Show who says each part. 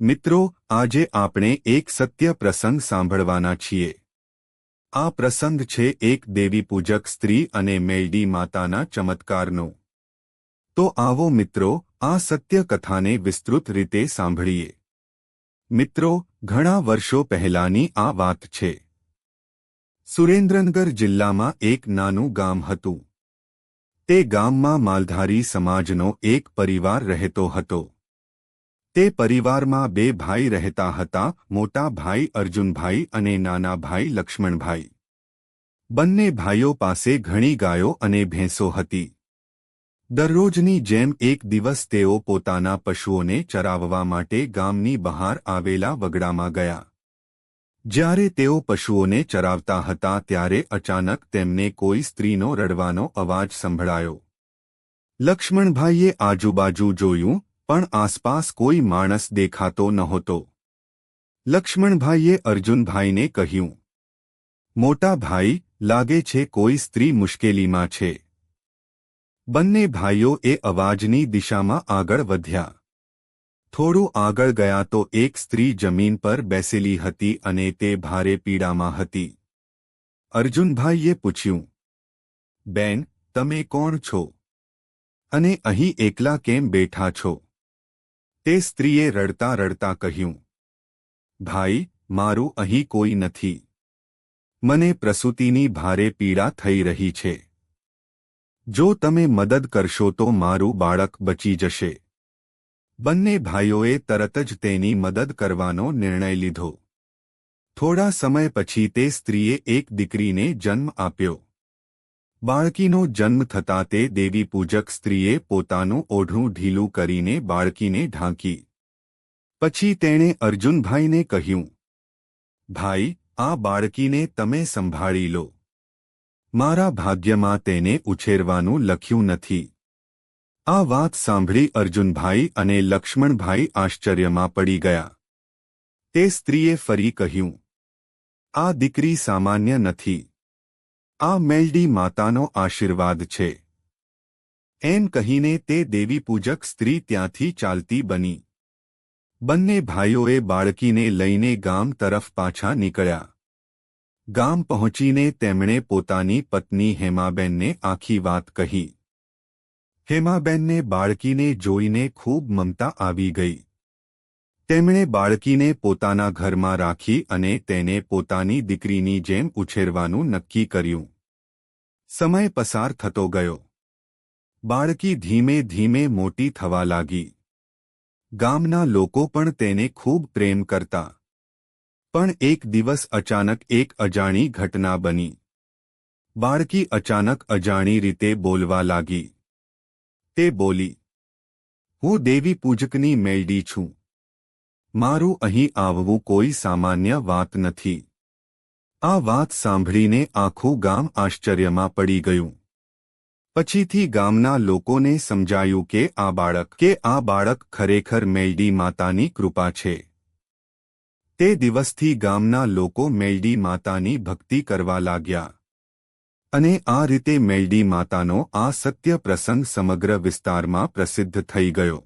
Speaker 1: મિત્રો, આજે આપણે એક સત્ય પ્રસંગ સાંભળવાના છીએ। આ પ્રસંગ છે એક દેવીપૂજક સ્ત્રી અને મેલડી માતાના ચમત્કારનો। તો આવો મિત્રો, આ સત્ય કથાને વિસ્તૃત રીતે સાંભળીએ। મિત્રો, ઘણા વર્ષો પહેલાની આ વાત છે। સુરેન્દ્રનગર જિલ્લામાં એક નાનું ગામ હતું। તે ગામમાં માલધારી સમાજનો એક પરિવાર રહેતો હતો। તે પરિવારમાં બે ભાઈ રહેતા હતા, મોટા ભાઈ અર્જુનભાઈ અને નાના ભાઈ લક્ષ્મણભાઈ। બંને ભાઈઓ પાસે ઘણી ગાયો અને ભેંસો હતી। દરરોજની જેમ એક દિવસ તેઓ પોતાના પશુઓને ચરાવવા માટે ગામની બહાર આવેલા વગડામાં ગયા। જ્યારે તેઓ પશુઓને ચરાવતા હતા ત્યારે અચાનક તેમને કોઈ સ્ત્રીનો રડવાનો અવાજ સંભળાયો। લક્ષ્મણભાઈએ આજુબાજુ જોયું, પણ આસપાસ કોઈ માણસ દેખાતો નહોતો। લક્ષ્મણભાઈએ અર્જુનભાઈને કહ્યું, મોટા ભાઈ, લાગે છે કોઈ સ્ત્રી મુશ્કેલીમાં છે। બંને ભાઈઓ એ અવાજની દિશામાં આગળ વધ્યા। થોડું આગળ ગયા તો એક સ્ત્રી જમીન પર બેસેલી હતી અને તે ભારે પીડામાં હતી। અર્જુનભાઈએ પૂછ્યું, બેન, તમે કોણ છો અને અહીં એકલા કેમ બેઠા છો? તે સ્ત્રીએ રડતા રડતા કહ્યું, ભાઈ, મારું અહીં કોઈ નથી। મને પ્રસૂતિની ભારે પીડા થઈ રહી છે। જો તમે મદદ કરશો તો મારું બાળક બચી જશે। બંને ભાઈઓએ તરત જ તેની મદદ કરવાનો નિર્ણય લીધો। થોડા સમય પછી તે સ્ત્રીએ એક દીકરીને જન્મ આપ્યો। બાળકીનો જન્મ થતાં તે દેવીપૂજક સ્ત્રીએ પોતાનું ઓઢણું ઢીલું કરીને બાળકીને ઢાંકી। પછી તેણે અર્જુનભાઈને કહ્યું, ભાઈ, આ બાળકીને તમે સંભાળી લો। મારા ભાગ્યમાં તેને ઉછેરવાનું લખ્યું નથી। આ વાત સાંભળી અર્જુનભાઈ અને લક્ષ્મણભાઈ આશ્ચર્યમાં પડી ગયા। તે સ્ત્રીએ ફરી કહ્યું, આ દીકરી સામાન્ય નથી। આ મેલડી માતાનો આશીર્વાદ છે। એમ કહીને તે દેવીપૂજક સ્ત્રી ત્યાંથી ચાલતી બની। બંને ભાઈઓએ બાળકીને લઈને ગામ તરફ પાછા નીકળ્યા। ગામ પહોંચીને તેમણે પોતાની પત્ની હેમાબેનને આખી વાત કહી। હેમાબેનને બાળકીને જોઈને ખૂબ મમતા આવી ગઈ। તેમણે બાળકીને પોતાના ઘરમાં રાખી અને તેને પોતાની દીકરીની જેમ ઉછેરવાનું નક્કી કર્યું। સમય પસાર થતો ગયો। બાળકી ધીમે ધીમે મોટી થવા લાગી। ગામના લોકો પણ તેને ખૂબ પ્રેમ કરતા। પણ એક દિવસ અચાનક એક અજાણી ઘટના બની। બાળકી અચાનક અજાણી રીતે બોલવા લાગી। તે બોલી, હું દેવી પૂજકની મેલડી છું। મારું અહીં આવવું કોઈ સામાન્ય વાત નથી। આ વાત સાંભળીને આખું ગામ આશ્ચર્યમાં પડી ગયું। પછીથી ગામના લોકોને સમજાયું કે આ બાળક ખરેખર મેલડી માતાની કૃપા છે। તે દિવસથી ગામના લોકો મેલડી માતાની ભક્તિ કરવા લાગ્યા અને આ રીતે મેલડી માતાનો આ સત્ય પ્રસંગ સમગ્ર વિસ્તારમાં પ્રસિદ્ધ થઈ ગયો।